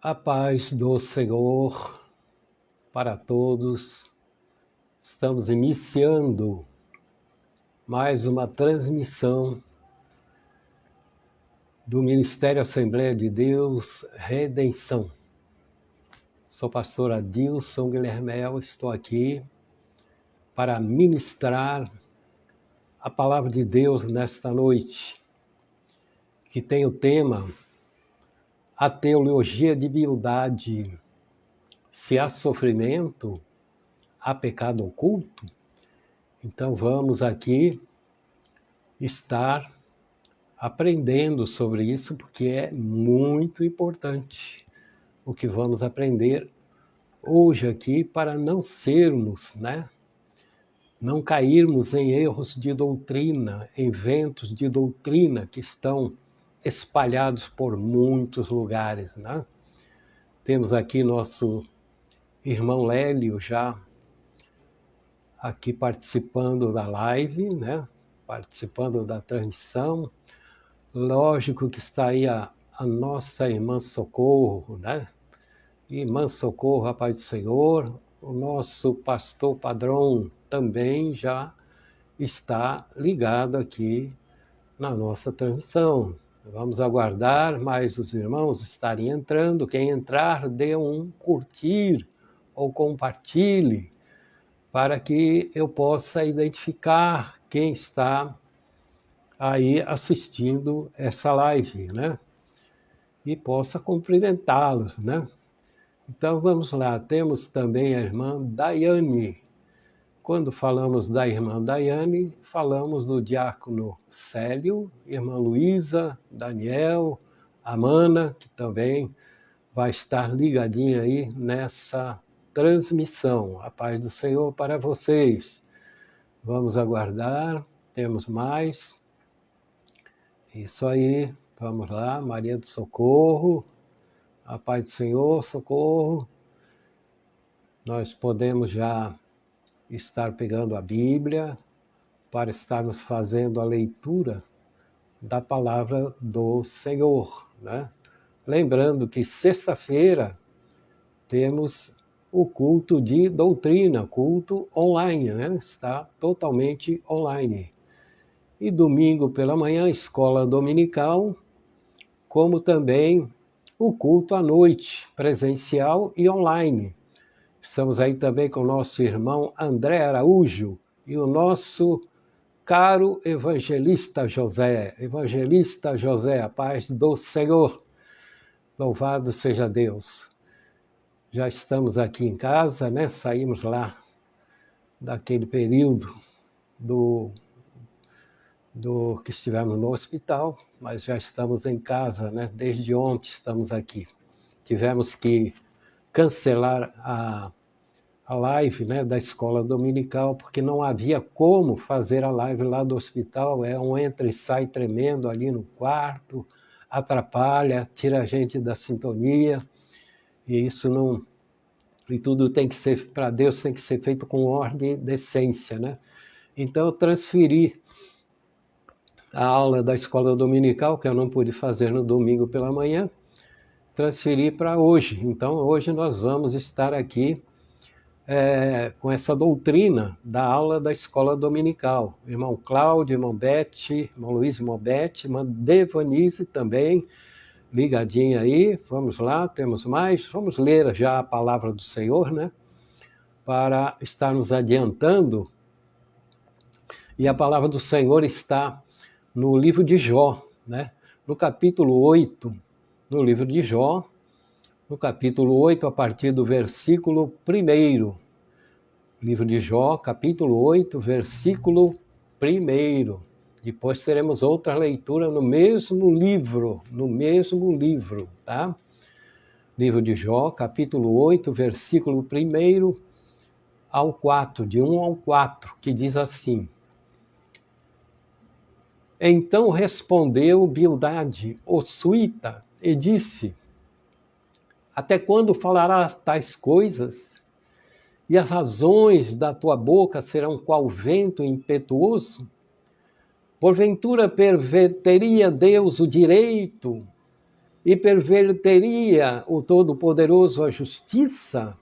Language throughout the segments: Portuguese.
A paz do Senhor para todos. Estamos iniciando mais uma transmissão do Ministério Assembleia de Deus Redenção. Sou pastor Adilson Guilhermel, estou aqui para ministrar a palavra de Deus nesta noite, que tem o tema A Teologia de Humildade. Se há sofrimento, há pecado oculto? Então vamos aqui estar aprendendo sobre isso, porque é muito importante o que vamos aprender hoje aqui para não sermos, não cairmos em erros de doutrina, em ventos de doutrina que estão espalhados por muitos lugares, né? Temos aqui nosso irmão Lélio já aqui participando da live, participando da transmissão. Lógico que está aí a nossa irmã Socorro, Irmã Socorro, a paz do Senhor. O nosso pastor Padrão também já está ligado aqui na nossa transmissão. Vamos aguardar mais os irmãos estarem entrando. Quem entrar, dê um curtir ou compartilhe, para que eu possa identificar quem está aí assistindo essa live, E possa cumprimentá-los, Então vamos lá, temos também a irmã Daiane. Quando falamos da irmã Daiane, falamos do diácono Célio, irmã Luísa, Daniel, Amana, que também vai estar ligadinha aí nessa transmissão. A paz do Senhor para vocês. Vamos aguardar, temos mais. Isso aí, vamos lá, Maria do Socorro, a paz do Senhor, Socorro. Nós podemos já estar pegando a Bíblia para estarmos fazendo a leitura da palavra do Senhor, Lembrando que sexta-feira temos o culto de doutrina, culto online, Está totalmente online. E domingo pela manhã, escola dominical, como também o culto à noite, presencial e online. Estamos aí também com o nosso irmão André Araújo e o nosso caro evangelista José. Evangelista José, a paz do Senhor. Louvado seja Deus. Já estamos aqui em casa, Saímos lá daquele período do que estivemos no hospital, mas já estamos em casa, Desde ontem estamos aqui. Tivemos que cancelar a live, da escola dominical, porque não havia como fazer a live lá do hospital. É um entra e sai tremendo ali no quarto, atrapalha, tira a gente da sintonia, e isso não... E tudo tem que ser, para Deus, tem que ser feito com ordem e decência, Então eu transferi a aula da escola dominical, que eu não pude fazer no domingo pela manhã, transferi para hoje. Então hoje nós vamos estar aqui com essa doutrina da aula da escola dominical. Irmão Cláudio, irmão Bete, irmão Luiz, irmão Bete, irmã Devanise também, ligadinha aí. Vamos lá, temos mais. Vamos ler já a palavra do Senhor, para estarmos adiantando. E a palavra do Senhor está no livro de Jó, no capítulo 8, no livro de Jó, no capítulo 8, a partir do versículo 1. Livro de Jó, capítulo 8, versículo 1. Depois teremos outra leitura no mesmo livro, tá? Livro de Jó, capítulo 8, versículo 1 ao 4, de 1 ao 4, que diz assim: Então respondeu Bildade, o suíta, e disse: Até quando falarás tais coisas? E as razões da tua boca serão qual vento impetuoso? Porventura perverteria Deus o direito e perverteria o Todo-Poderoso a justiça?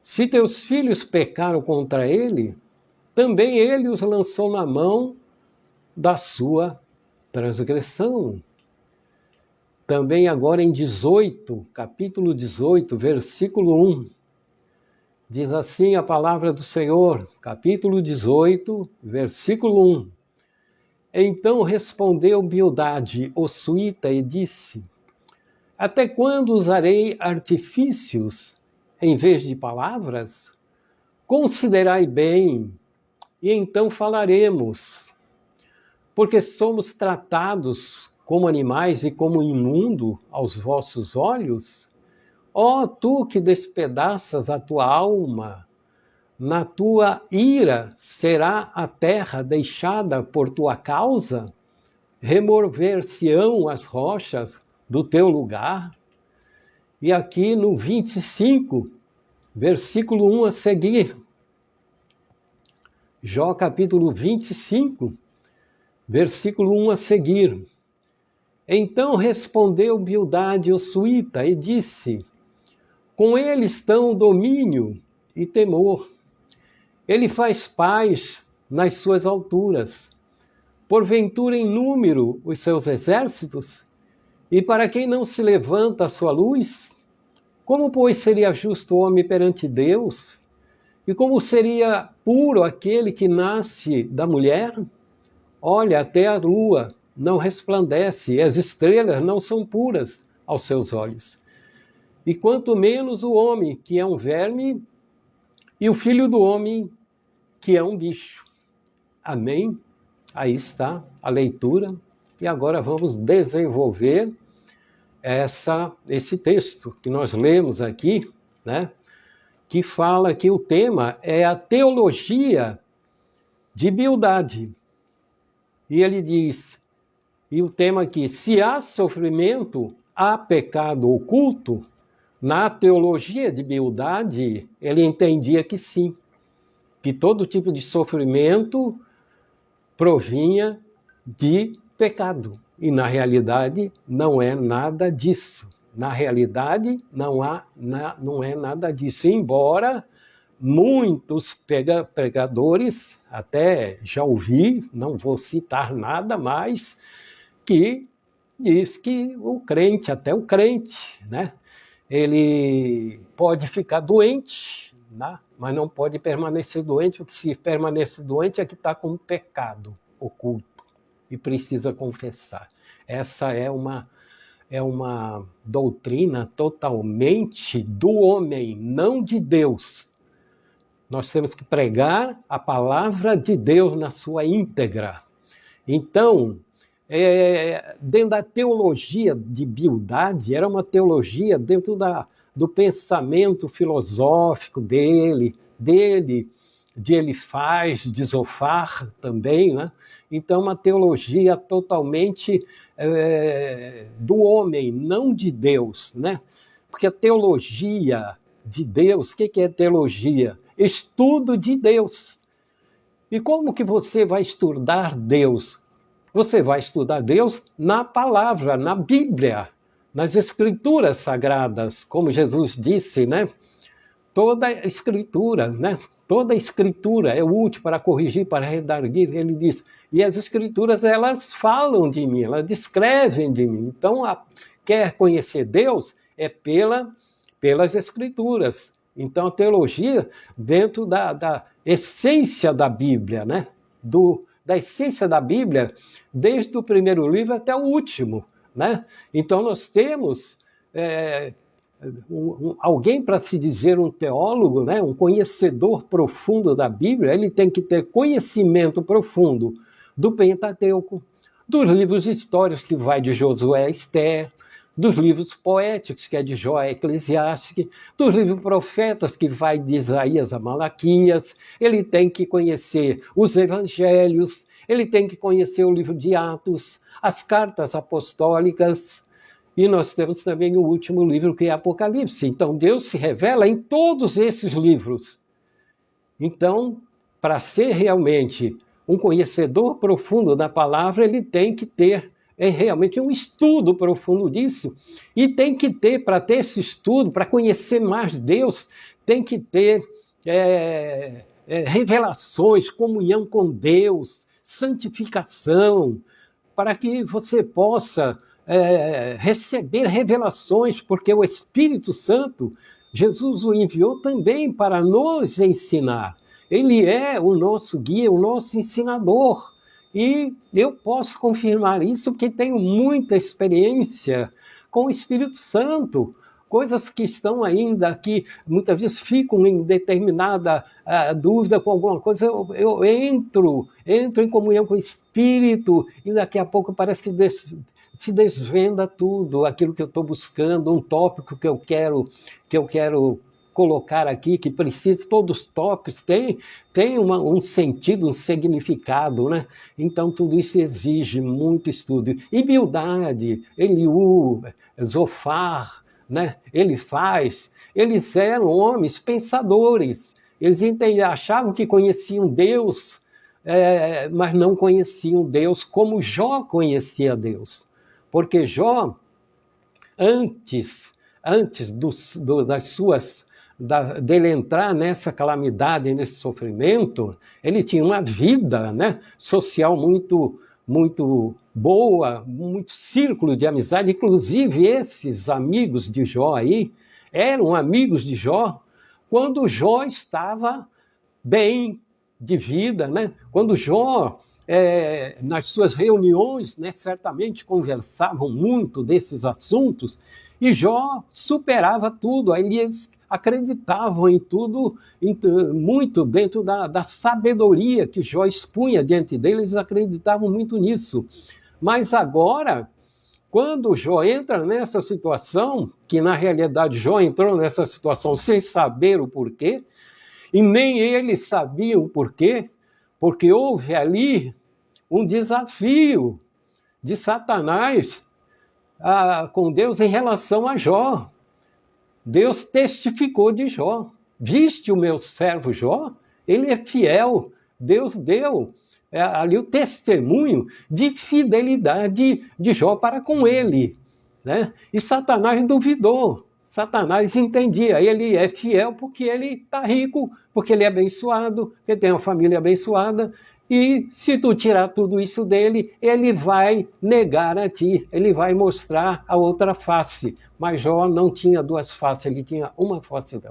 Se teus filhos pecaram contra ele, também ele os lançou na mão da sua transgressão. Também agora em 18, capítulo 18, versículo 1, diz assim a palavra do Senhor, capítulo 18, versículo 1. Então respondeu Bildade, o suíta, e disse: até quando usarei artifícios em vez de palavras? Considerai bem, e então falaremos. Porque somos tratados como animais e como imundo aos vossos olhos? Ó tu que despedaças a tua alma, na tua ira será a terra deixada por tua causa? Remover-se-ão as rochas do teu lugar? E aqui no 25, versículo 1 a seguir, Jó capítulo 25, versículo 1 a seguir. Então respondeu Bildade o suíta e disse: com ele estão domínio e temor. Ele faz paz nas suas alturas. Porventura em número os seus exércitos? E para quem não se levanta a sua luz? Como, pois, seria justo o homem perante Deus? E como seria puro aquele que nasce da mulher? Olha, até a lua não resplandece, e as estrelas não são puras aos seus olhos. E quanto menos o homem, que é um verme, e o filho do homem, que é um bicho. Amém? Aí está a leitura. E agora vamos desenvolver esse texto que nós lemos aqui, né? Que fala que o tema é a teologia de Bildade. E ele diz, e o tema aqui, se há sofrimento, há pecado oculto? Na teologia de Bildade, ele entendia que sim, que todo tipo de sofrimento provinha de pecado. E na realidade não é nada disso. Na realidade não é nada disso. Embora muitos pregadores, até já ouvi, não vou citar nada mais, que diz que o crente, até o crente, né? Ele pode ficar doente, né? Mas não pode permanecer doente, porque se permanecer doente é que está com um pecado oculto e precisa confessar. Essa é uma doutrina totalmente do homem, não de Deus. Nós temos que pregar a palavra de Deus na sua íntegra. Então, dentro da teologia de Bildade, era uma teologia dentro do pensamento filosófico dele, de Elifaz, de Zofar também, né? Então, uma teologia totalmente do homem, não de Deus, né? Porque a teologia de Deus, o que é teologia? Estudo de Deus. E como que você vai estudar Deus? Você vai estudar Deus na palavra, na Bíblia, nas Escrituras Sagradas, como Jesus disse, né? Toda a Escritura, né? Toda a Escritura é útil para corrigir, para redarguir, ele diz. E as Escrituras, elas falam de mim, elas descrevem de mim. Então, quer conhecer Deus? É pelas Escrituras. Então, a teologia, dentro da essência da Bíblia, né? Da essência da Bíblia, desde o primeiro livro até o último, né? Então, nós temos alguém para se dizer um teólogo, né? Um conhecedor profundo da Bíblia, ele tem que ter conhecimento profundo do Pentateuco, dos livros históricos, que vai de Josué a Esther, dos livros poéticos, que é de Jó a Eclesiastes, dos livros profetas, que vai de Isaías a Malaquias. Ele tem que conhecer os evangelhos, ele tem que conhecer o livro de Atos, as cartas apostólicas, e nós temos também o último livro, que é Apocalipse. Então, Deus se revela em todos esses livros. Então, para ser realmente um conhecedor profundo da palavra, ele tem que ter é realmente um estudo profundo disso. E tem que ter, para ter esse estudo, para conhecer mais Deus, tem que ter revelações, comunhão com Deus, santificação, para que você possa receber revelações, porque o Espírito Santo, Jesus o enviou também para nos ensinar. Ele é o nosso guia, o nosso ensinador. E eu posso confirmar isso porque tenho muita experiência com o Espírito Santo. Coisas que estão ainda aqui, muitas vezes ficam em determinada dúvida com alguma coisa, eu entro em comunhão com o Espírito e daqui a pouco parece que se desvenda tudo, aquilo que eu estou buscando, um tópico que eu quero colocar aqui, que precisa, todos os tópicos têm um sentido, um significado, né? Então tudo isso exige muito estudo. E Bildade, Eliú, Zofar, né? Elifaz, eles eram homens pensadores, eles achavam que conheciam Deus, mas não conheciam Deus como Jó conhecia Deus. Porque Jó, antes dele entrar nessa calamidade, nesse sofrimento, ele tinha uma vida, né, social muito boa, muito círculo de amizade. Inclusive, esses amigos de Jó aí eram amigos de Jó quando Jó estava bem de vida, né? Quando Jó, nas suas reuniões, né, certamente conversavam muito desses assuntos, e Jó superava tudo, aí eles acreditavam em tudo, muito dentro da sabedoria que Jó expunha diante deles, eles acreditavam muito nisso. Mas agora, quando Jó entra nessa situação, que na realidade Jó entrou nessa situação sem saber o porquê, e nem eles sabiam o porquê, porque houve ali um desafio de Satanás com Deus em relação a Jó. Deus testificou de Jó. Viste o meu servo Jó? Ele é fiel. Deus deu ali o testemunho de fidelidade de Jó para com ele, né? E Satanás duvidou. Satanás entendia, ele é fiel porque ele está rico, porque ele é abençoado, porque tem uma família abençoada, e se tu tirar tudo isso dele, ele vai negar a ti, ele vai mostrar a outra face. Mas Jó não tinha duas faces, ele tinha uma face,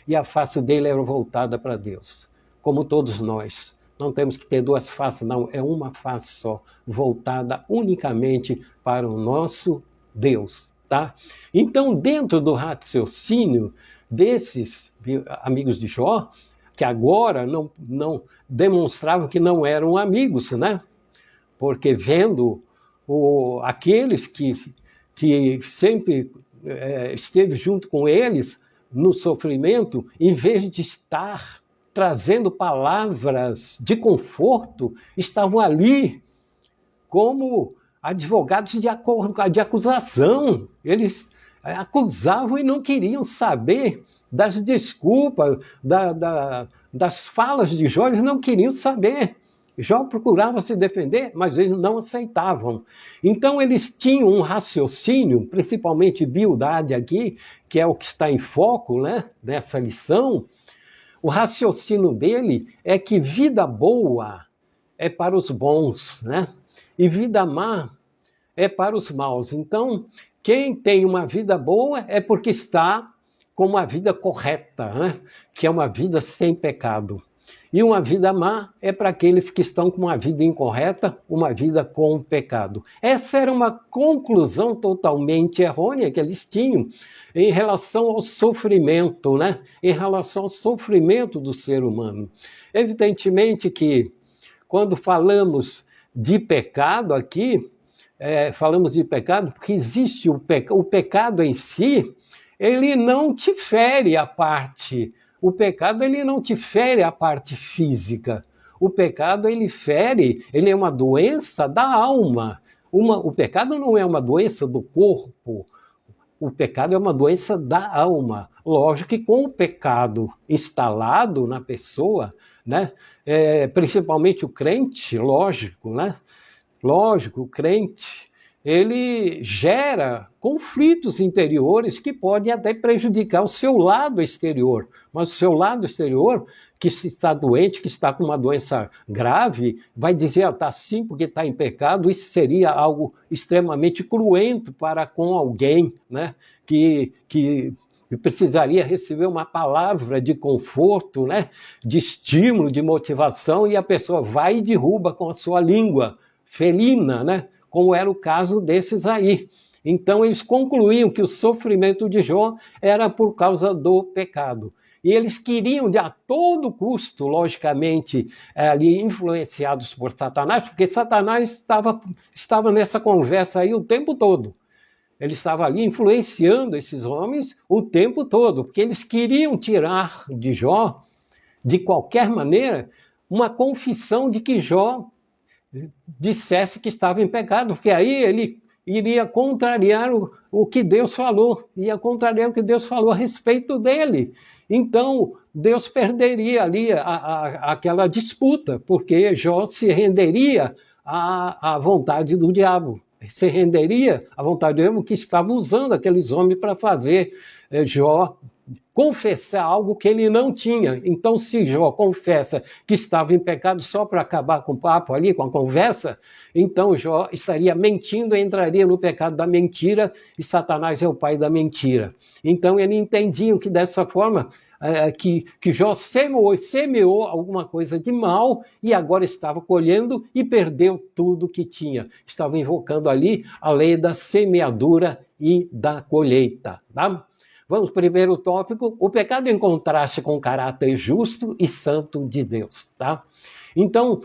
e a face dele era voltada para Deus, como todos nós. Não temos que ter duas faces, não, é uma face só, voltada unicamente para o nosso Deus. Tá? Então, dentro do raciocínio desses amigos de Jó, que agora não demonstravam que não eram amigos, né? Porque vendo aqueles que sempre esteve junto com eles no sofrimento, em vez de estar trazendo palavras de conforto, estavam ali como advogados de acusação. Eles acusavam e não queriam saber das desculpas, das falas de Jó, eles não queriam saber. Jó procurava se defender, mas eles não aceitavam. Então eles tinham um raciocínio, principalmente Bildade aqui, que é o que está em foco, né, nessa lição. O raciocínio dele é que vida boa é para os bons, né? E vida má é para os maus. Então, quem tem uma vida boa é porque está com uma vida correta, né? Que é uma vida sem pecado. E uma vida má é para aqueles que estão com uma vida incorreta, uma vida com pecado. Essa era uma conclusão totalmente errônea que eles tinham em relação ao sofrimento, né? Em relação ao sofrimento do ser humano. Evidentemente que, quando falamos de pecado aqui, falamos de pecado porque existe o pecado em si, ele não te fere a parte. O pecado, ele não te fere a parte física. O pecado, ele é uma doença da alma. O pecado não é uma doença do corpo. O pecado é uma doença da alma. Lógico que com o pecado instalado na pessoa, né? Principalmente o crente, lógico, né? Lógico, o crente, ele gera conflitos interiores que podem até prejudicar o seu lado exterior. Mas o seu lado exterior, que se está doente, que está com uma doença grave, vai dizer, está assim porque está em pecado. Isso seria algo extremamente cruento para com alguém, né? que precisaria receber uma palavra de conforto, né? De estímulo, de motivação, e a pessoa vai e derruba com a sua língua felina, né? Como era o caso desses aí. Então eles concluíam que o sofrimento de Jó era por causa do pecado. E eles queriam, a todo custo, logicamente, ali influenciados por Satanás, porque Satanás estava nessa conversa aí o tempo todo. Ele estava ali influenciando esses homens o tempo todo, porque eles queriam tirar de Jó, de qualquer maneira, uma confissão de que Jó dissesse que estava em pecado, porque aí ele iria contrariar o que Deus falou, ia contrariar o que Deus falou a respeito dele. Então, Deus perderia ali aquela disputa, porque Jó se renderia à vontade do diabo, se renderia à vontade do diabo, que estava usando aqueles homens para fazer Jó confessar algo que ele não tinha. Então, se Jó confessa que estava em pecado só para acabar com o papo ali, com a conversa, então Jó estaria mentindo e entraria no pecado da mentira, e Satanás é o pai da mentira. Então, ele entendia que dessa forma, que Jó semeou alguma coisa de mal e agora estava colhendo e perdeu tudo que tinha. Estava invocando ali a lei da semeadura e da colheita, tá? Vamos, primeiro tópico, o pecado em contraste com o caráter justo e santo de Deus, tá? Então,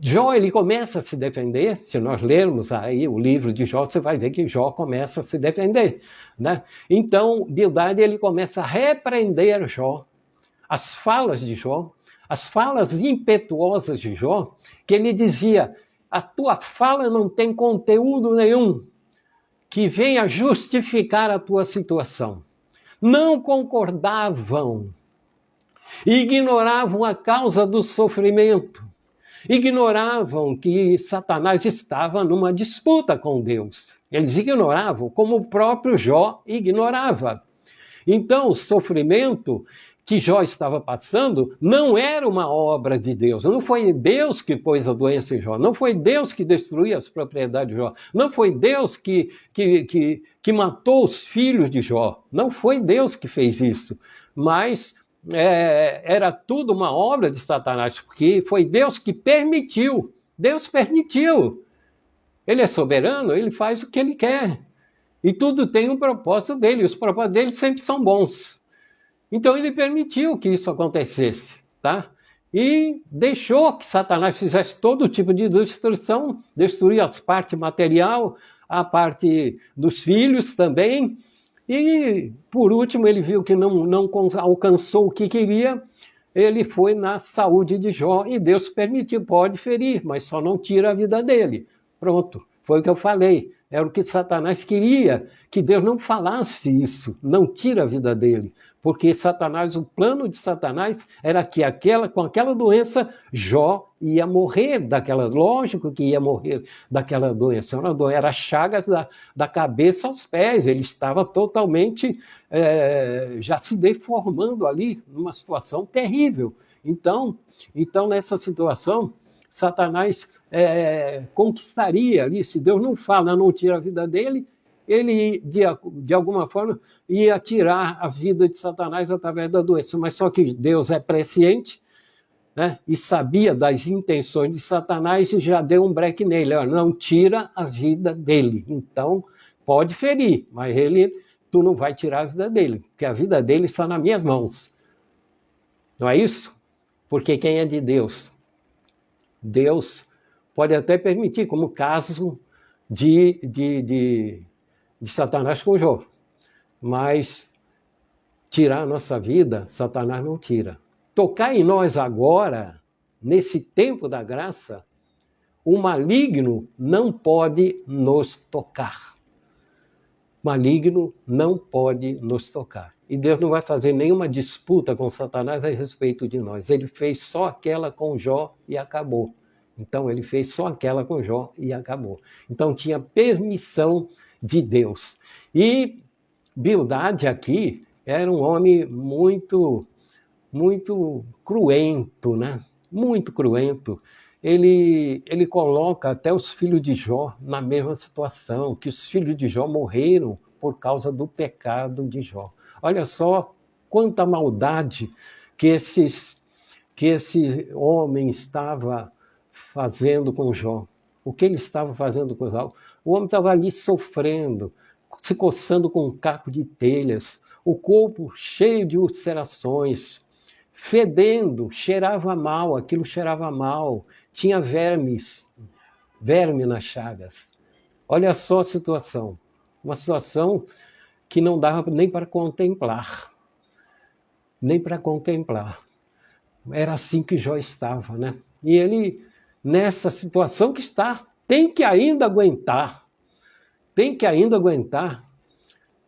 Jó, ele começa a se defender. Se nós lermos aí o livro de Jó, você vai ver que Jó começa a se defender, né? Então, Bildade, ele começa a repreender Jó, as falas de Jó, as falas impetuosas de Jó, que ele dizia, a tua fala não tem conteúdo nenhum que venha justificar a tua situação. Não concordavam, ignoravam a causa do sofrimento, ignoravam que Satanás estava numa disputa com Deus. Eles ignoravam, como o próprio Jó ignorava. Então, o sofrimento que Jó estava passando não era uma obra de Deus. Não foi Deus que pôs a doença em Jó. Não foi Deus que destruiu as propriedades de Jó. Não foi Deus que matou os filhos de Jó. Não foi Deus que fez isso. Mas era tudo uma obra de Satanás, porque foi Deus que permitiu. Deus permitiu. Ele é soberano, ele faz o que ele quer. E tudo tem um propósito dele. Os propósitos dele sempre são bons. Então ele permitiu que isso acontecesse, tá? E deixou que Satanás fizesse todo tipo de destruição, destruir as partes material, a parte dos filhos também. E, por último, ele viu que não alcançou o que queria, ele foi na saúde de Jó, e Deus permitiu, pode ferir, mas só não tira a vida dele. Pronto, foi o que eu falei. Era o que Satanás queria, que Deus não falasse isso, não tira a vida dele. Porque Satanás, o plano de Satanás era que com aquela doença, Jó ia morrer daquela, lógico que ia morrer daquela doença. Era chagas da cabeça aos pés, ele estava totalmente já se deformando ali, numa situação terrível. Então nessa situação, Satanás conquistaria ali, se Deus não fala, não tira a vida dele, ele, de alguma forma, ia tirar a vida de Satanás através da doença. Mas só que Deus é presciente, né? E sabia das intenções de Satanás e já deu um break nele. Não tira a vida dele. Então, pode ferir, mas tu não vai tirar a vida dele, porque a vida dele está nas minhas mãos. Não é isso? Porque quem é de Deus? Deus pode até permitir, como o caso de Satanás com Jó. Mas tirar a nossa vida, Satanás não tira. Tocar em nós agora, nesse tempo da graça, o maligno não pode nos tocar. O maligno não pode nos tocar. E Deus não vai fazer nenhuma disputa com Satanás a respeito de nós. Ele fez só aquela com Jó e acabou. Então ele fez só aquela com Jó e acabou. Então tinha permissão de Deus. E Bildade aqui era um homem muito cruento, né? Muito cruento. Ele coloca até os filhos de Jó na mesma situação, que os filhos de Jó morreram por causa do pecado de Jó. Olha só quanta maldade que esse homem estava fazendo com Jó. O que ele estava fazendo com Jó? O homem estava ali sofrendo, se coçando com um caco de telhas, o corpo cheio de ulcerações, fedendo, cheirava mal, aquilo cheirava mal, tinha verme nas chagas. Olha só a situação, uma situação que não dava nem para contemplar, nem para contemplar. Era assim que Jó estava, né? E ele, nessa situação que está, tem que ainda aguentar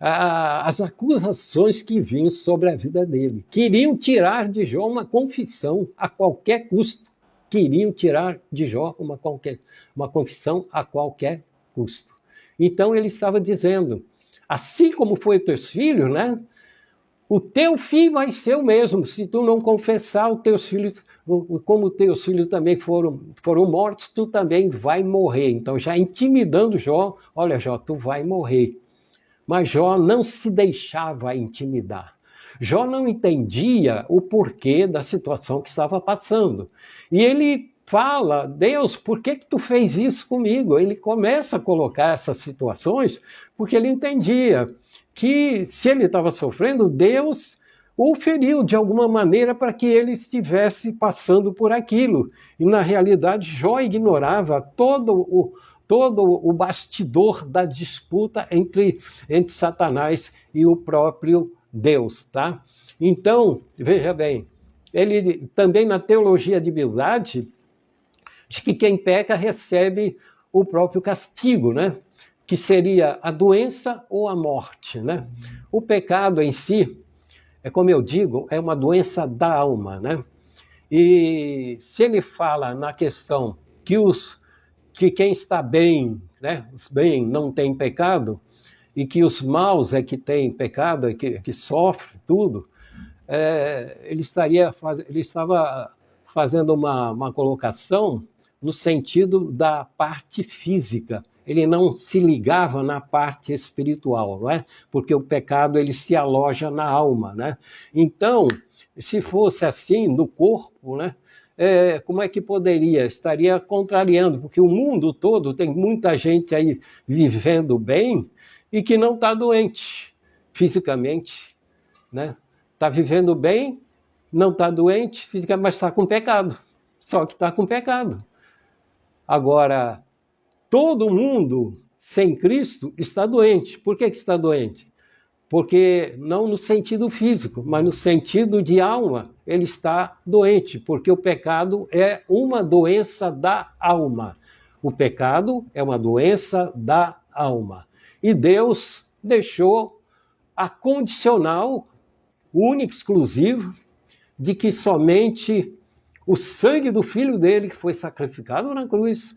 as acusações que vinham sobre a vida dele. Queriam tirar de Jó uma confissão a qualquer custo. Queriam tirar de Jó uma confissão a qualquer custo. Então ele estava dizendo, assim como foi os teus filhos, né? O teu fim vai ser o mesmo, se tu não confessar os teus filhos, como teus filhos também foram mortos, tu também vai morrer. Então já intimidando Jó, olha Jó, tu vai morrer. Mas Jó não se deixava intimidar. Jó não entendia o porquê da situação que estava passando. E ele fala, Deus, por que tu fez isso comigo? Ele começa a colocar essas situações porque ele entendia que se ele estava sofrendo, Deus o feriu de alguma maneira para que ele estivesse passando por aquilo. E na realidade Jó ignorava todo o bastidor da disputa entre Satanás e o próprio Deus, tá? Então, veja bem, ele também na teologia de Bildade diz que quem peca recebe o próprio castigo, né? Que seria a doença ou a morte, né? O pecado em si, como eu digo, é uma doença da alma, né? E se ele fala na questão que quem está bem, né, os bem não tem pecado, e que os maus é que têm pecado, é que sofre tudo, ele estava fazendo uma colocação no sentido da parte física. Ele não se ligava na parte espiritual, não é? Porque o pecado ele se aloja na alma, né? Então, se fosse assim no corpo, né? Como é que poderia? Estaria contrariando, porque o mundo todo tem muita gente aí vivendo bem e que não está doente fisicamente, né? Está vivendo bem, não está doente fisicamente, mas está com pecado. Só que está com pecado. Agora, todo mundo sem Cristo está doente. Por que está doente? Porque não no sentido físico, mas no sentido de alma, ele está doente, porque o pecado é uma doença da alma. O pecado é uma doença da alma. E Deus deixou a condicional, única, exclusiva, de que somente o sangue do Filho dele, que foi sacrificado na cruz,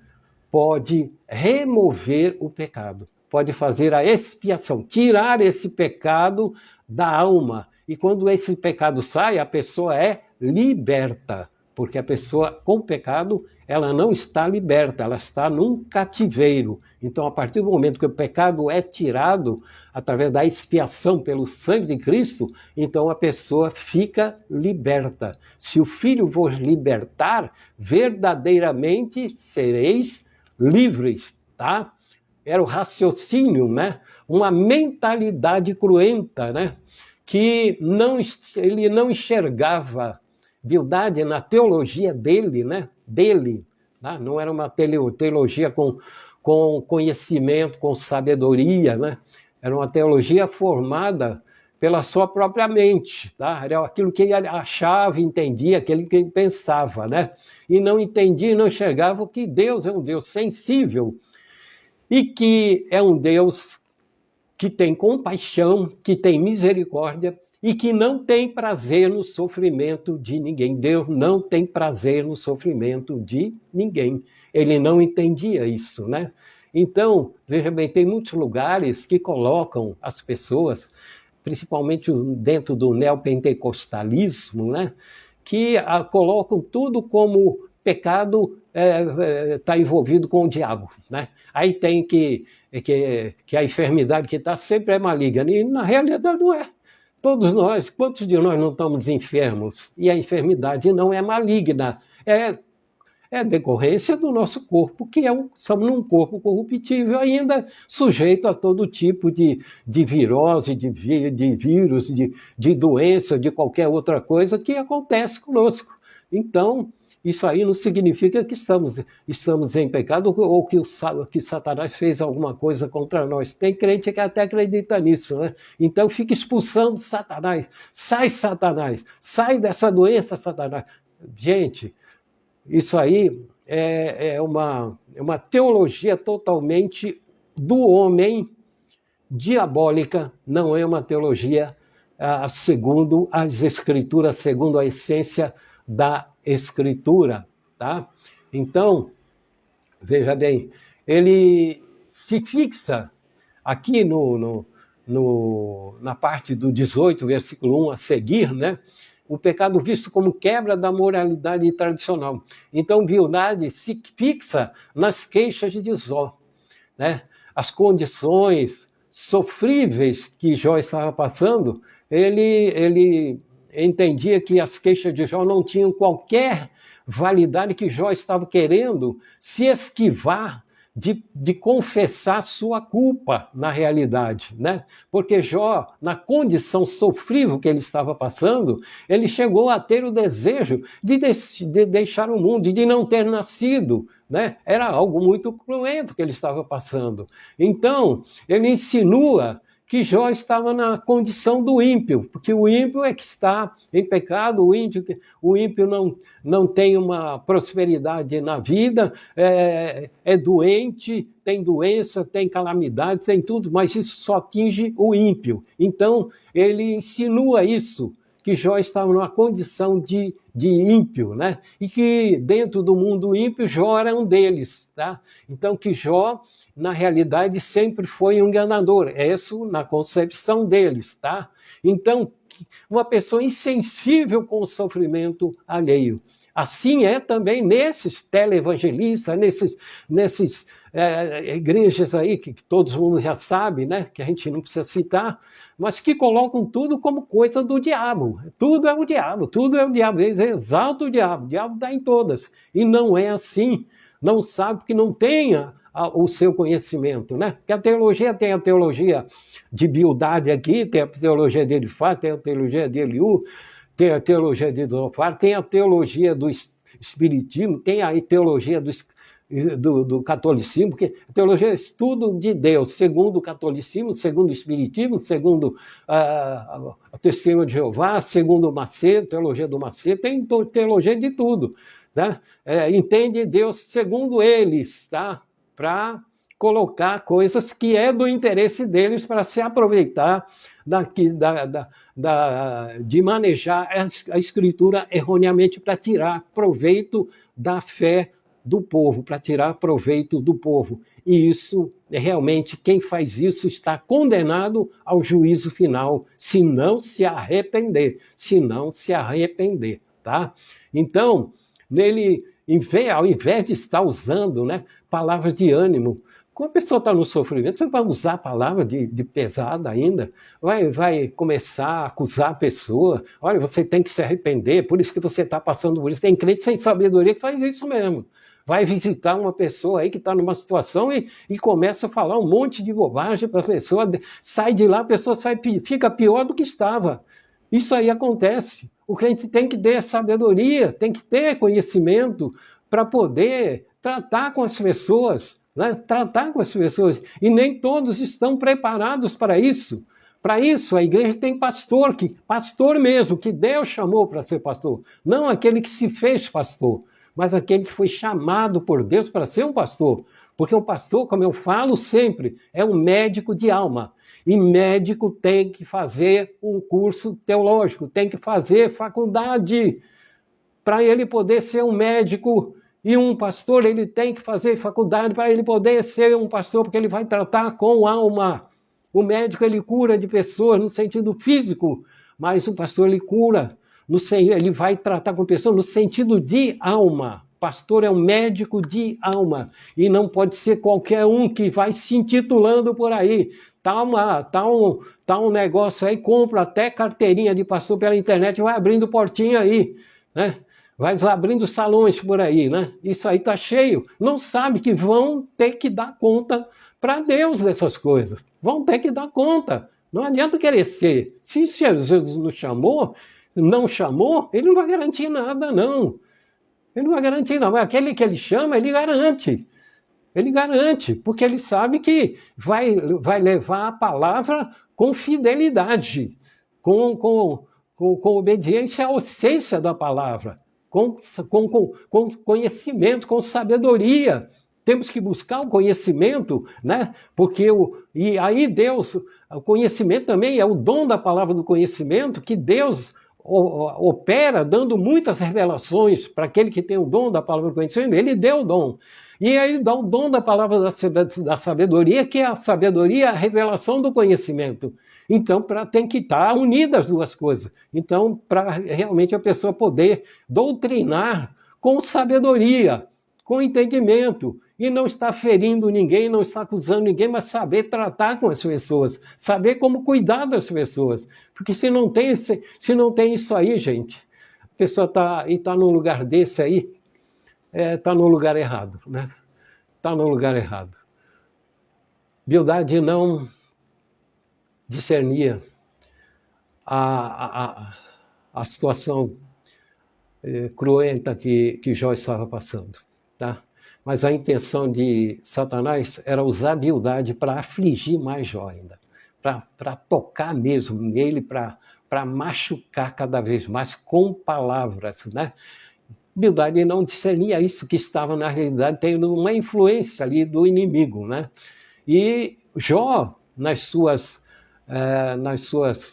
pode remover o pecado. Pode fazer a expiação, tirar esse pecado da alma. E quando esse pecado sai, a pessoa é liberta. Porque a pessoa com pecado, ela não está liberta, ela está num cativeiro. Então, a partir do momento que o pecado é tirado, através da expiação pelo sangue de Cristo, então a pessoa fica liberta. Se o Filho vos libertar, verdadeiramente sereis livres, tá? Era o raciocínio, né? Uma mentalidade cruenta, né? Que ele não enxergava Bildade na teologia dele, né? Dele, tá? Não era uma teologia com conhecimento, com sabedoria, né? Era uma teologia formada pela sua própria mente, tá? Era aquilo que ele achava, entendia, aquilo que ele pensava, né? E não entendia e não enxergava que Deus é um Deus sensível e que é um Deus que tem compaixão, que tem misericórdia e que não tem prazer no sofrimento de ninguém. Deus não tem prazer no sofrimento de ninguém. Ele não entendia isso, né? Então, veja bem, tem muitos lugares que colocam as pessoas, principalmente dentro do neopentecostalismo, né? Que colocam tudo como pecado está envolvido com o diabo, né? Aí tem que a enfermidade que está sempre é maligna, e na realidade não é. Todos nós, quantos de nós não estamos enfermos? E a enfermidade não é maligna, é decorrência do nosso corpo, que somos um corpo corruptível, ainda sujeito a todo tipo de virose, de vírus, de doença, de qualquer outra coisa que acontece conosco. Então, isso aí não significa que estamos em pecado ou que Satanás fez alguma coisa contra nós. Tem crente que até acredita nisso, né? Então fica expulsando Satanás. Satanás, sai dessa doença, Satanás. Gente, isso aí é uma teologia totalmente do homem, diabólica, não é uma teologia segundo as Escrituras, segundo a essência da Escritura, tá? Então, veja bem, ele se fixa aqui na parte do 18, versículo 1 a seguir, né? O pecado visto como quebra da moralidade tradicional. Então, Bildade se fixa nas queixas de Jó, né? As condições sofríveis que Jó estava passando, ele entendia que as queixas de Jó não tinham qualquer validade, que Jó estava querendo se esquivar de confessar sua culpa na realidade, né? Porque Jó, na condição sofrível que ele estava passando, ele chegou a ter o desejo de deixar o mundo, de não ter nascido, né? Era algo muito cruento que ele estava passando. Então, ele insinua que Jó estava na condição do ímpio, porque o ímpio é que está em pecado, o ímpio não tem uma prosperidade na vida, é doente, tem doença, tem calamidade, tem tudo, mas isso só atinge o ímpio. Então, ele insinua isso, que Jó estava numa condição de ímpio, né? E que dentro do mundo ímpio, Jó era um deles, tá? Então, que Jó, na realidade, sempre foi um enganador. Isso na concepção deles, tá? Então, uma pessoa insensível com o sofrimento alheio. Assim é também nesses televangelistas, nesses igrejas aí que todo mundo já sabe, né? Que a gente não precisa citar, mas que colocam tudo como coisa do diabo. Tudo é o diabo, tudo é o diabo. Eles exaltam o diabo está em todas. E não é assim. Não sabe porque não tenha o seu conhecimento, né? Porque a teologia tem a teologia de Bildade aqui, tem a teologia de Elifaz, tem a teologia de Eliú, tem a teologia de Zofar, tem a teologia do Espiritismo, tem a teologia do catolicismo, porque a teologia é estudo de Deus, segundo o catolicismo, segundo o Espiritismo, segundo a Testemunha de Jeová, segundo o Macedo, teologia do Macedo, tem teologia de tudo, né? Entende Deus segundo eles, tá? Para colocar coisas que é do interesse deles para se aproveitar de manejar a Escritura erroneamente para tirar proveito da fé do povo, para tirar proveito do povo. E isso, realmente, quem faz isso está condenado ao juízo final, se não se arrepender, tá? Então, ao invés de estar usando, né, palavras de ânimo, quando a pessoa está no sofrimento, você vai usar a palavra de pesada ainda, vai começar a acusar a pessoa, olha, você tem que se arrepender, por isso que você está passando por isso. Tem crente sem sabedoria que faz isso mesmo. Vai visitar uma pessoa aí que está numa situação e começa a falar um monte de bobagem para a pessoa, sai de lá, a pessoa fica pior do que estava. Isso aí acontece. O crente tem que ter sabedoria, tem que ter conhecimento para poder tratar com as pessoas, né? Tratar com as pessoas. E nem todos estão preparados para isso. Para isso, a igreja tem pastor mesmo, que Deus chamou para ser pastor. Não aquele que se fez pastor, mas aquele que foi chamado por Deus para ser um pastor. Porque um pastor, como eu falo sempre, é um médico de alma. E médico tem que fazer um curso teológico, tem que fazer faculdade. Para ele poder ser um médico e um pastor, ele tem que fazer faculdade para ele poder ser um pastor, porque ele vai tratar com alma. O médico, ele cura de pessoas no sentido físico, mas o pastor, ele cura, ele vai tratar com pessoas no sentido de alma. Pastor é um médico de alma, e não pode ser qualquer um que vai se intitulando por aí. Tá um negócio aí, compra até carteirinha de pastor pela internet e vai abrindo portinha aí, né? Vai abrindo salões por aí, né? Isso aí tá cheio. Não sabe que vão ter que dar conta para Deus dessas coisas. Vão ter que dar conta. Não adianta querer ser. Se Jesus não chamou, ele não vai garantir nada, não. Ele não vai garantir, não. Mas aquele que ele chama, ele garante. Ele garante, porque ele sabe que vai levar a palavra com fidelidade, com obediência à essência da palavra, com conhecimento, com sabedoria. Temos que buscar o conhecimento, né? E aí Deus, o conhecimento também é o dom da palavra do conhecimento, que Deus opera dando muitas revelações para aquele que tem o dom da palavra do conhecimento. Ele deu o dom. E aí ele dá o dom da palavra da sabedoria, que é a sabedoria, a revelação do conhecimento. Então, tem que estar unidas as duas coisas. Então, para realmente a pessoa poder doutrinar com sabedoria, com entendimento, e não estar ferindo ninguém, não estar acusando ninguém, mas saber tratar com as pessoas, saber como cuidar das pessoas. Porque se não tem isso aí, gente, a pessoa está num lugar desse aí, está no lugar errado, né? Está no lugar errado. Bildade não discernia a situação cruenta que Jó estava passando, tá? Mas a intenção de Satanás era usar a Bildade para afligir mais Jó ainda, para tocar mesmo nele, para machucar cada vez mais com palavras, né? Bildade não discernia isso, que estava na realidade tendo uma influência ali do inimigo, né? E Jó, nas suas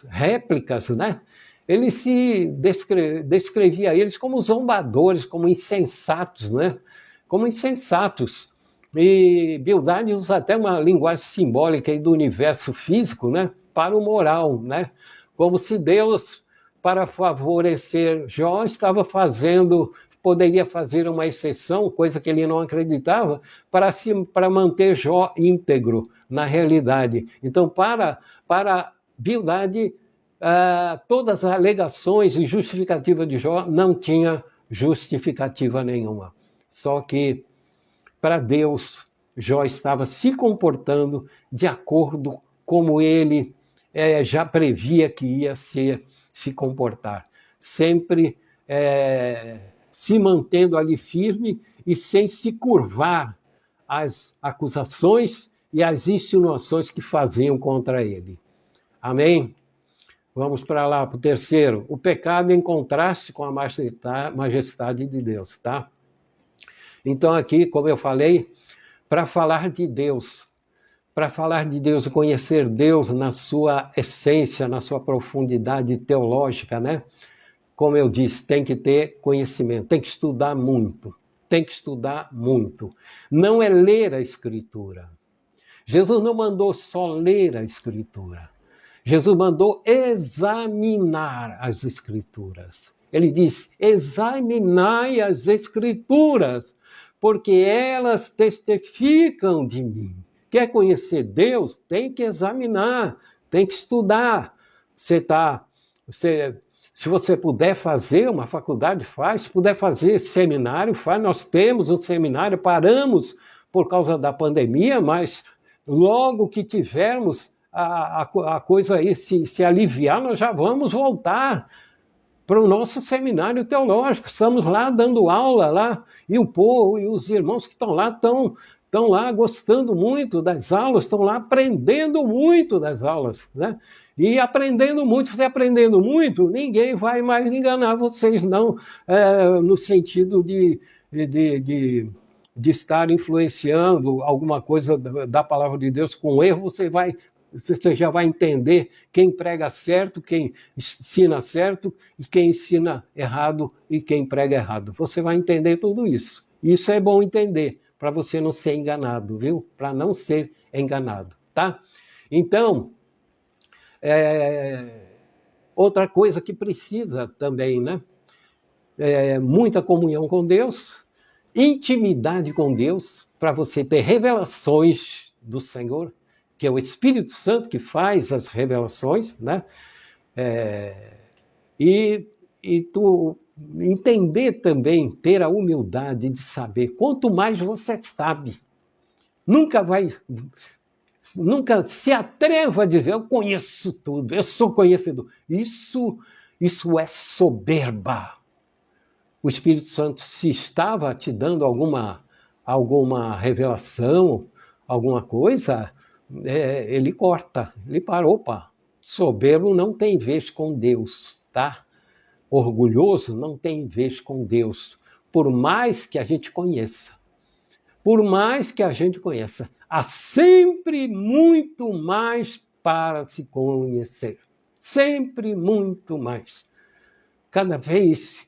réplicas, né? Ele se descrevia eles como zombadores, como insensatos, né? Como insensatos. E Bildade usa até uma linguagem simbólica aí do universo físico, né? Para o moral, né? Como se Deus, para favorecer Jó, poderia fazer uma exceção, coisa que ele não acreditava, para manter Jó íntegro na realidade. Então, para Bildade, todas as alegações e justificativa de Jó não tinha justificativa nenhuma. Só que, para Deus, Jó estava se comportando de acordo como ele já previa que ia se comportar. Sempre se mantendo ali firme e sem se curvar às acusações e às insinuações que faziam contra ele. Amém? Vamos para lá, para o terceiro. O pecado em contraste com a majestade de Deus, tá? Então aqui, como eu falei, para falar de Deus e conhecer Deus na sua essência, na sua profundidade teológica, né? Como eu disse, tem que ter conhecimento, tem que estudar muito, Não é ler a Escritura. Jesus não mandou só ler a Escritura. Jesus mandou examinar as Escrituras. Ele diz, examinai as Escrituras, porque elas testificam de mim. Quer conhecer Deus? Tem que examinar, tem que estudar. Se você puder fazer uma faculdade, faz. Se puder fazer seminário, faz. Nós temos um seminário, paramos por causa da pandemia, mas logo que tivermos a coisa aí se aliviar, nós já vamos voltar para o nosso seminário teológico. Estamos lá dando aula lá, e o povo e os irmãos que estão lá gostando muito das aulas, estão lá aprendendo muito das aulas, né? E aprendendo muito, você aprendendo muito, ninguém vai mais enganar vocês, não, no sentido de estar influenciando alguma coisa da palavra de Deus com erro, você vai Você já vai entender quem prega certo, quem ensina certo, e quem ensina errado e quem prega errado. Você vai entender tudo isso. Isso é bom entender, para você não ser enganado, viu? Para não ser enganado, tá? Então, outra coisa que precisa também, né? Muita comunhão com Deus, intimidade com Deus, para você ter revelações do Senhor, que é o Espírito Santo que faz as revelações, né? E tu entender também, ter a humildade de saber. Quanto mais você sabe, nunca se atreva a dizer, eu conheço tudo, eu sou conhecedor. Isso é soberba. O Espírito Santo, se estava te dando alguma revelação, alguma coisa, ele corta, ele parou, opa. Soberbo não tem vez com Deus, tá? Orgulhoso não tem vez com Deus, por mais que a gente conheça. Por mais que a gente conheça, há sempre muito mais para se conhecer. Sempre muito mais. Cada vez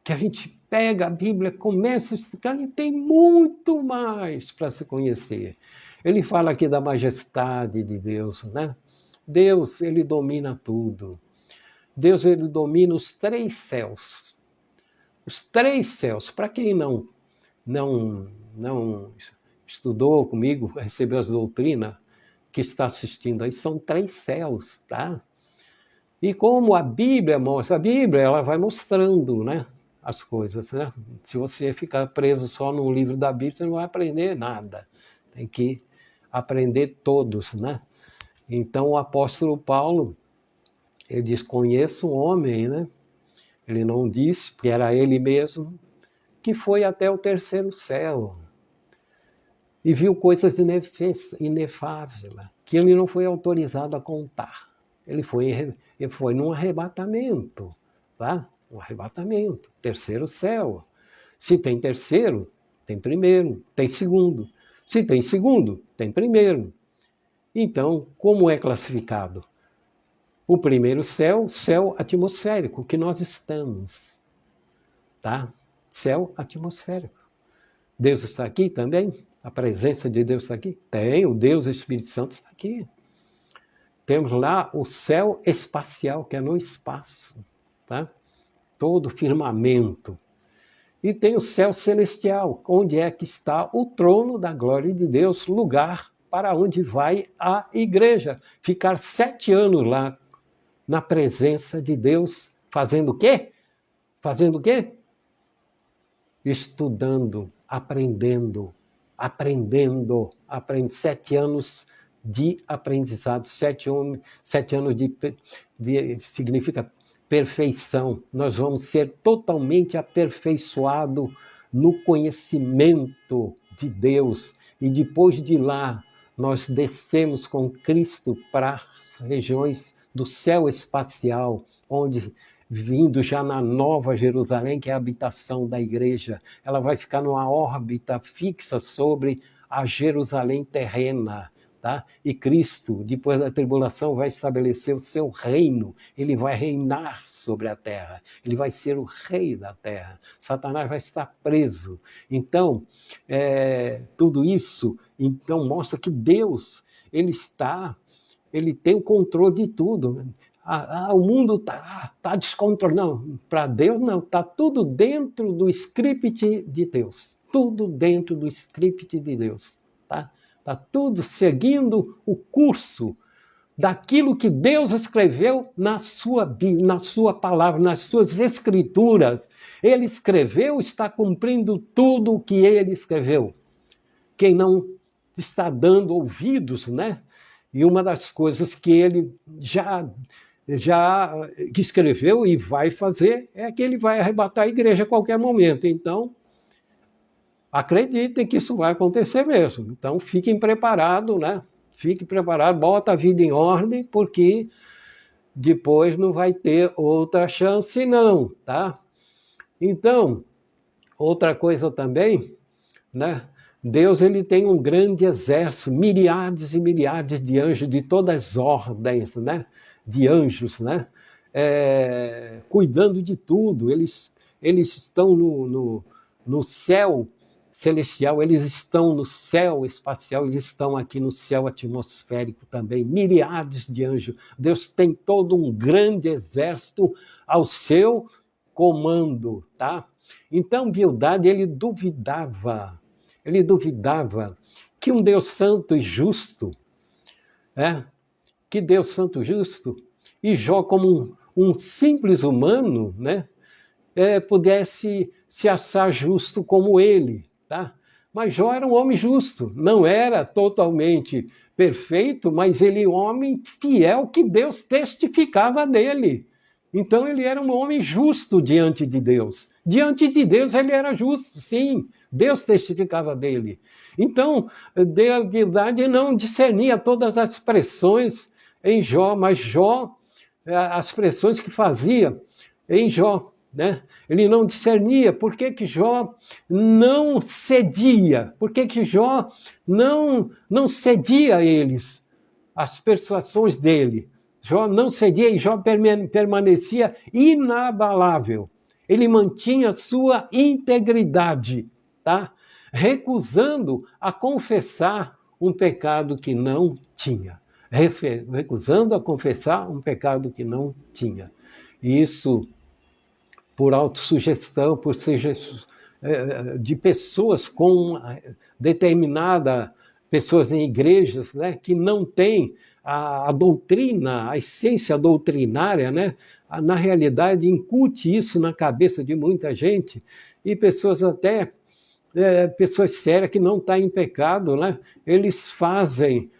que a gente pega a Bíblia, começa a explicar, e tem muito mais para se conhecer. Ele fala aqui da majestade de Deus, né? Deus, ele domina tudo. Deus, ele domina os 3 céus. Os 3 céus. Para quem não estudou comigo, recebeu as doutrinas, que está assistindo aí, são 3 céus, tá? E como a Bíblia mostra, a Bíblia ela vai mostrando, né, as coisas, né? Se você ficar preso só no livro da Bíblia, você não vai aprender nada. Tem que aprender todos, né? Então o apóstolo Paulo, ele diz, conheço um homem, né? Ele não disse, porque era ele mesmo, que foi até o 3º céu e viu coisas inefáveis, que ele não foi autorizado a contar. Ele foi num arrebatamento, tá? Um arrebatamento, 3º céu. Se tem 3º, tem 1º, tem 2º. Se tem 2º, tem 1º. Então, como é classificado? O 1º céu, céu atmosférico, que nós estamos, tá? Céu atmosférico. Deus está aqui também? A presença de Deus está aqui? Tem, o Deus, o Espírito Santo está aqui. Temos lá o céu espacial, que é no espaço, tá? Todo firmamento. E tem o céu celestial, onde é que está o trono da glória de Deus, lugar para onde vai a igreja. Ficar 7 anos lá, na presença de Deus, fazendo o quê? Fazendo o quê? Estudando, aprendendo. 7 anos de aprendizado, 7 anos significa perfeição. Nós vamos ser totalmente aperfeiçoados no conhecimento de Deus. E depois de lá, nós descemos com Cristo para as regiões do céu espacial, onde, vindo já na Nova Jerusalém, que é a habitação da igreja, ela vai ficar numa órbita fixa sobre a Jerusalém terrena. Tá? E Cristo, depois da tribulação, vai estabelecer o seu reino. Ele vai reinar sobre a terra. Ele vai ser o rei da terra. Satanás vai estar preso. Então, tudo isso então mostra que Deus, ele tem o controle de tudo. O mundo está descontrolado. Não, para Deus não. Está tudo dentro do script de Deus. Tudo dentro do script de Deus. Tá? Está tudo seguindo o curso daquilo que Deus escreveu na sua Bíblia, na sua palavra, nas suas escrituras. Ele escreveu, está cumprindo tudo o que ele escreveu. Quem não está dando ouvidos, né? E uma das coisas que ele já escreveu e vai fazer é que ele vai arrebatar a igreja a qualquer momento. Então, acreditem que isso vai acontecer mesmo. Então, fiquem preparados, né? Fiquem preparados, bota a vida em ordem, porque depois não vai ter outra chance não, tá? Então, outra coisa também, né? Deus ele tem um grande exército, milhares e milhares de anjos de todas as ordens, né? De anjos, né? Cuidando de tudo. Eles estão no céu celestial, eles estão no céu espacial, eles estão aqui no céu atmosférico também, milhares de anjos. Deus tem todo um grande exército ao seu comando, tá? Então, Bildade, ele duvidava que um Deus santo e justo, que Deus santo e justo, e Jó como um simples humano, né, pudesse se achar justo como ele, tá? Mas Jó era um homem justo, não era totalmente perfeito, mas ele é um homem fiel que Deus testificava dele. Então ele era um homem justo diante de Deus. Diante de Deus ele era justo, sim. Deus testificava dele. Então, a Bildade não discernia todas as expressões em Jó, mas Jó, as expressões que fazia em Jó, né? Ele não discernia. Por que Jó não cedia? Por que Jó não cedia a eles, as persuasões dele? Jó não cedia e Jó permanecia inabalável. Ele mantinha sua integridade, tá? Recusando a confessar um pecado que não tinha. Recusando a confessar um pecado que não tinha. E isso por autossugestão, por de pessoas com determinada, pessoas em igrejas, né, que não têm a doutrina, a essência doutrinária, né, na realidade incute isso na cabeça de muita gente, e pessoas até, pessoas sérias que não estão em pecado, né, eles fazem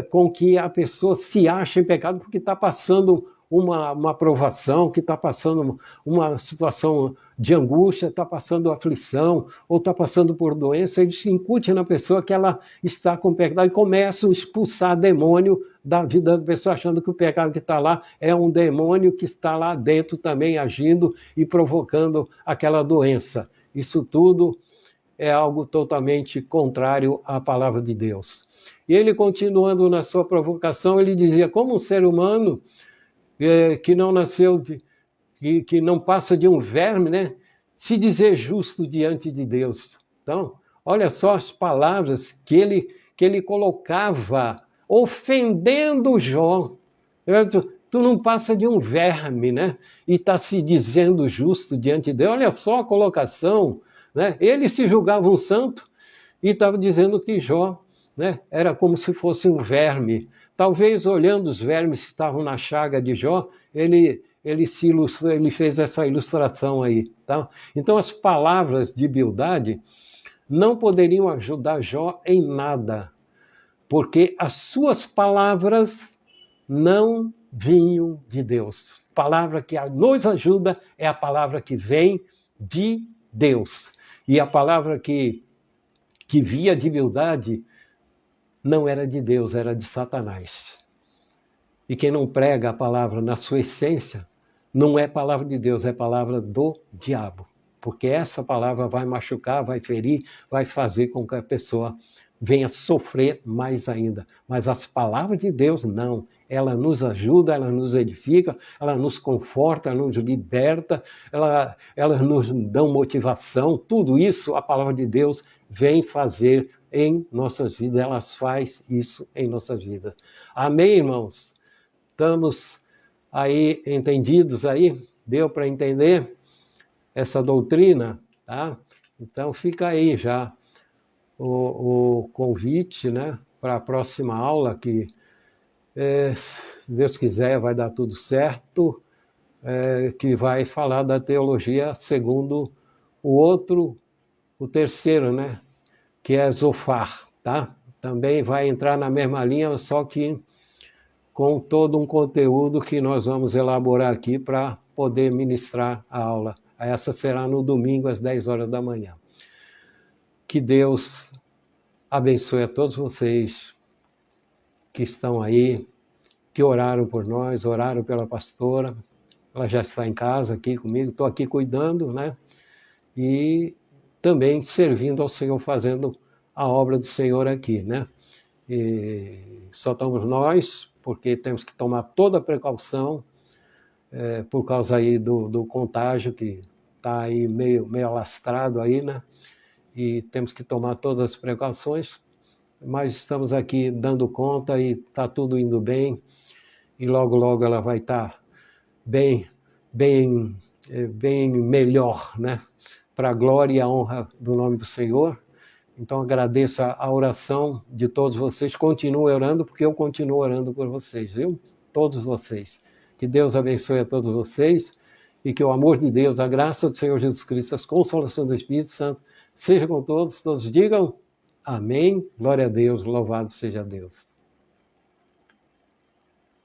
com que a pessoa se ache em pecado porque está passando uma provação, que está passando uma situação de angústia, está passando aflição, ou está passando por doença, eles incutem na pessoa que ela está com pecado e começam a expulsar demônio da vida da pessoa, achando que o pecado que está lá é um demônio que está lá dentro também agindo e provocando aquela doença. Isso tudo é algo totalmente contrário à palavra de Deus. E ele, continuando na sua provocação, ele dizia, como um ser humano que não nasceu, que não passa de um verme, né? Se dizer justo diante de Deus. Então, olha só as palavras que ele colocava, ofendendo Jó. Tu não passa de um verme, né? E está se dizendo justo diante de Deus. Olha só a colocação, né? Ele se julgava um santo e estava dizendo que Jó, né, era como se fosse um verme. Talvez olhando os vermes que estavam na chaga de Jó, ele fez essa ilustração aí. Tá? Então as palavras de Bildade não poderiam ajudar Jó em nada, porque as suas palavras não vinham de Deus. A palavra que nos ajuda é a palavra que vem de Deus. E a palavra que via de Bildade não era de Deus, era de Satanás. E quem não prega a palavra na sua essência, não é palavra de Deus, é palavra do diabo. Porque essa palavra vai machucar, vai ferir, vai fazer com que a pessoa venha sofrer mais ainda. Mas as palavras de Deus, não. Ela nos ajuda, ela nos edifica, ela nos conforta, ela nos liberta, ela nos dá motivação. Tudo isso, a palavra de Deus vem fazer em nossas vidas, ela faz isso em nossas vidas. Amém, irmãos? Estamos aí entendidos aí? Deu para entender essa doutrina? Tá? Então fica aí já o convite, né, para a próxima aula, que se Deus quiser vai dar tudo certo, que vai falar da teologia segundo o terceiro, né? Que é Zofar, tá? Também vai entrar na mesma linha, só que com todo um conteúdo que nós vamos elaborar aqui para poder ministrar a aula. Essa será no domingo, às 10 horas da manhã. Que Deus abençoe a todos vocês que estão aí, que oraram por nós, oraram pela pastora. Ela já está em casa aqui comigo, estou aqui cuidando, né? E também servindo ao Senhor, fazendo a obra do Senhor aqui, né? E só estamos nós, porque temos que tomar toda a precaução, por causa aí do contágio que está aí meio alastrado aí, né? E temos que tomar todas as precauções, mas estamos aqui dando conta e está tudo indo bem, e logo, logo ela vai estar bem melhor, né? Para a glória e a honra do nome do Senhor. Então agradeço a oração de todos vocês, continue orando, porque eu continuo orando por vocês, viu? Todos vocês. Que Deus abençoe a todos vocês, e que o amor de Deus, a graça do Senhor Jesus Cristo, as consolações do Espírito Santo, seja com todos digam amém, glória a Deus, louvado seja Deus.